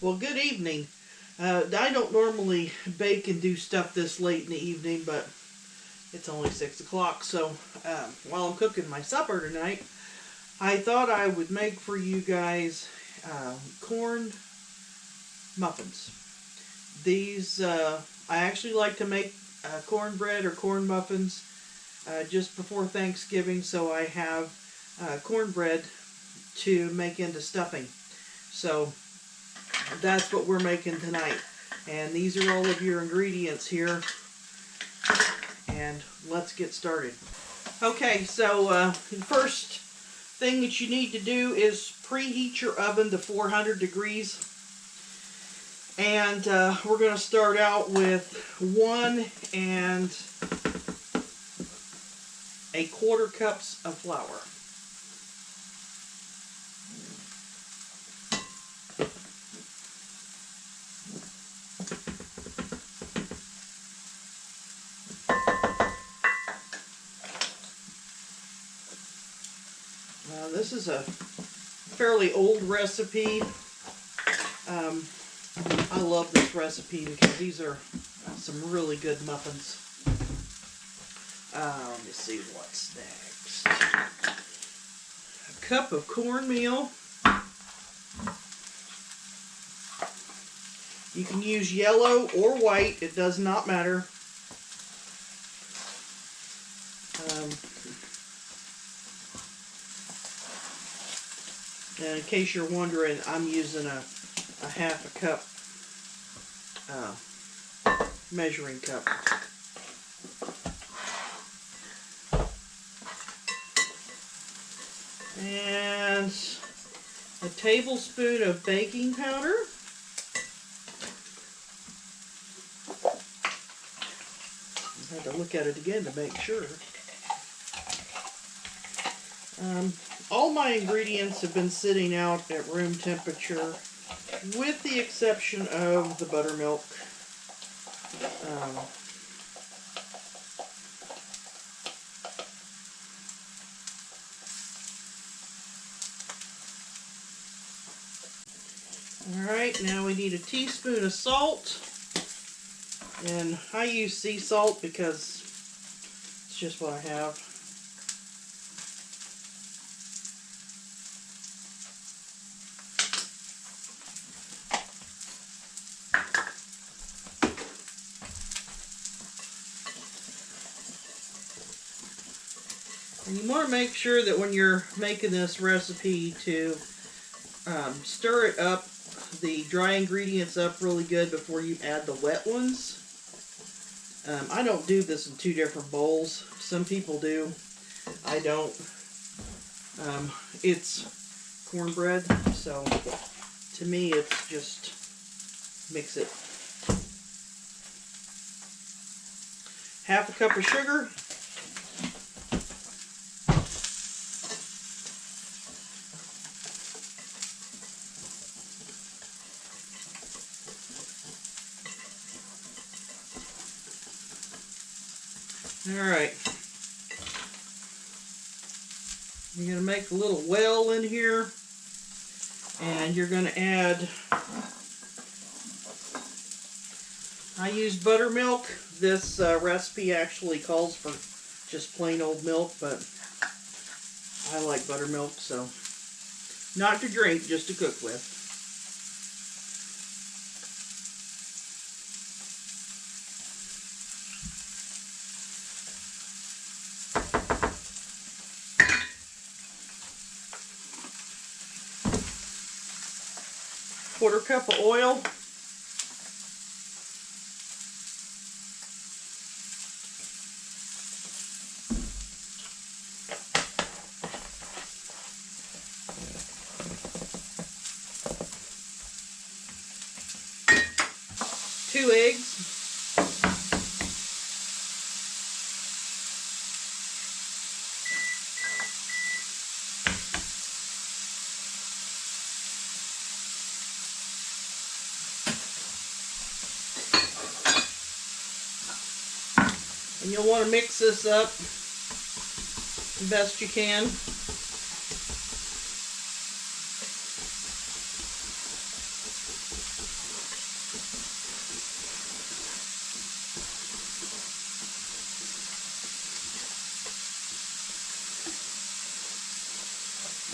Well, good evening. I don't normally bake and do stuff this late in the evening, but it's only 6 o'clock, so while I'm cooking my supper tonight, I thought I would make for you guys corn muffins. These, I actually like to make cornbread or corn muffins just before Thanksgiving, so I have cornbread to make into stuffing. So that's what we're making tonight. And these are all of your ingredients here. And let's get started. Okay, so the first thing that you need to do is preheat your oven to 400 degrees. And we're going to start out with 1 1/4 cups of flour. This is a fairly old recipe. I love this recipe because these are some really good muffins. Let me see what's next. A cup of cornmeal. You can use yellow or white, it does not matter. And in case you're wondering, I'm using a 1/2 cup measuring cup. And a tablespoon of baking powder. I had to look at it again to make sure. All my ingredients have been sitting out at room temperature, with the exception of the buttermilk. Alright, now we need a teaspoon of salt. And I use sea salt because it's just what I have. And you want to make sure that when you're making this recipe to stir it up, the dry ingredients up really good before you add the wet ones. I don't do this in 2 different bowls. Some people do. I don't. It's cornbread, so to me it's just mix it. 1/2 cup of sugar. Alright, you're going to make a little well in here, and you're going to add, I use buttermilk. This recipe actually calls for just plain old milk, but I like buttermilk, so not to drink, just to cook with. Quarter cup of oil. Two eggs. And you'll want to mix this up the best you can.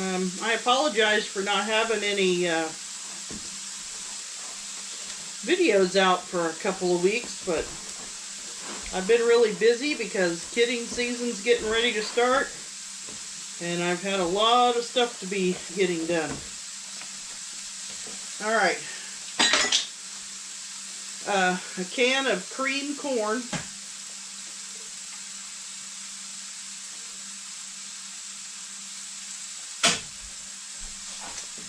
I apologize for not having any videos out for a couple of weeks, but I've been really busy because kidding season's getting ready to start, and I've had a lot of stuff to be getting done. Alright, a can of creamed corn,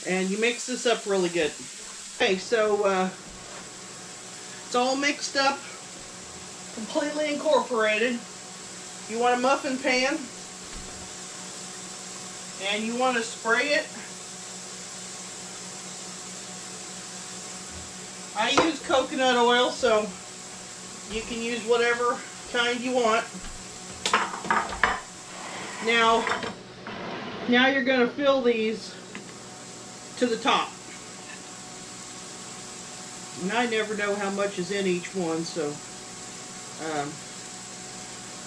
and you mix this up really good. Okay, so it's all mixed up, completely incorporated. You want a muffin pan, and you want to spray it. I use coconut oil, so you can use whatever kind you want. Now you're going to fill these to the top. And I never know how much is in each one, so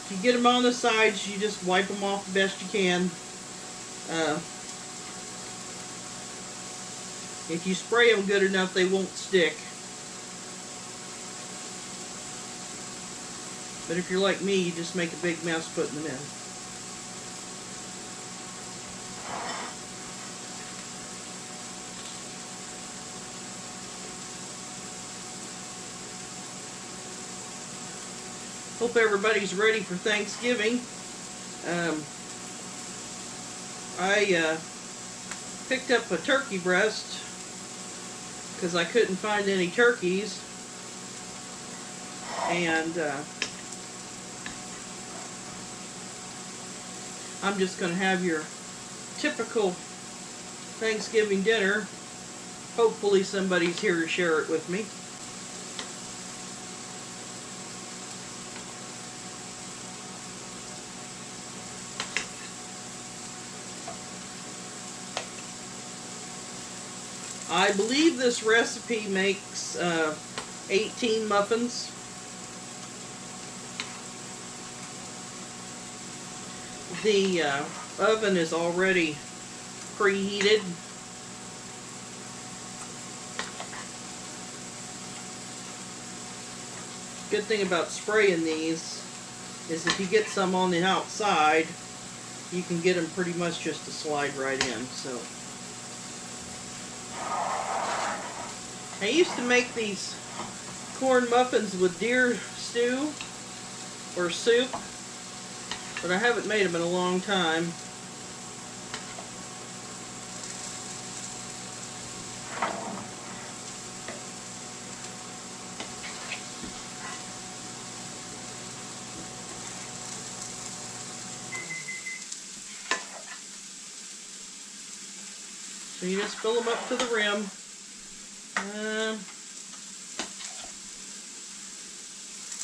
if you get them on the sides, you just wipe them off the best you can. If you spray them good enough, they won't stick. But if you're like me, you just make a big mess putting them in. Hope everybody's ready for Thanksgiving. I picked up a turkey breast because I couldn't find any turkeys, and I'm just going to have your typical Thanksgiving dinner. Hopefully somebody's here to share it with me. I believe this recipe makes 18 muffins. The oven is already preheated. Good thing about spraying these is if you get some on the outside, you can get them pretty much just to slide right in. So I used to make these corn muffins with deer stew or soup, but I haven't made them in a long time. So you just fill them up to the rim.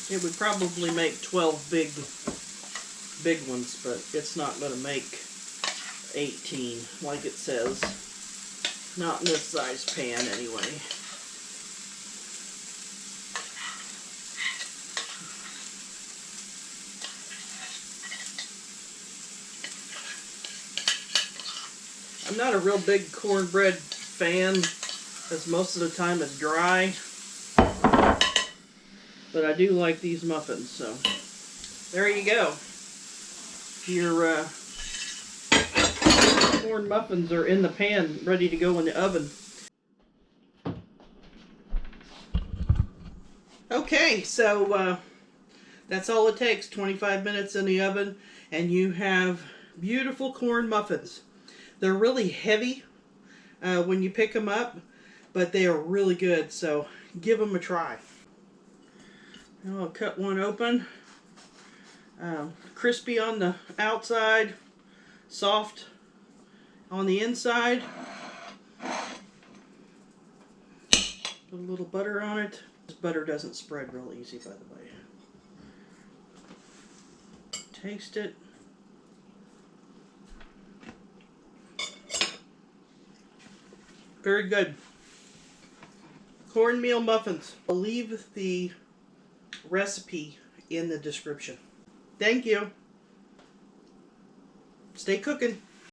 It would probably make 12 big ones, but it's not going to make 18 like it says. Not in this size pan anyway. I'm not a real big cornbread fan, because most of the time it's dry. But I do like these muffins, so there you go. Your corn muffins are in the pan, ready to go in the oven. Okay, so that's all it takes, 25 minutes in the oven, and you have beautiful corn muffins. They're really heavy when you pick them up, but they are really good, so give them a try. Now I'll cut one open. Crispy on the outside, soft on the inside. Put a little butter on it. This butter doesn't spread real easy, by the way. Taste it. Very good. Cornmeal muffins. I'll leave the recipe in the description. Thank you. Stay cooking.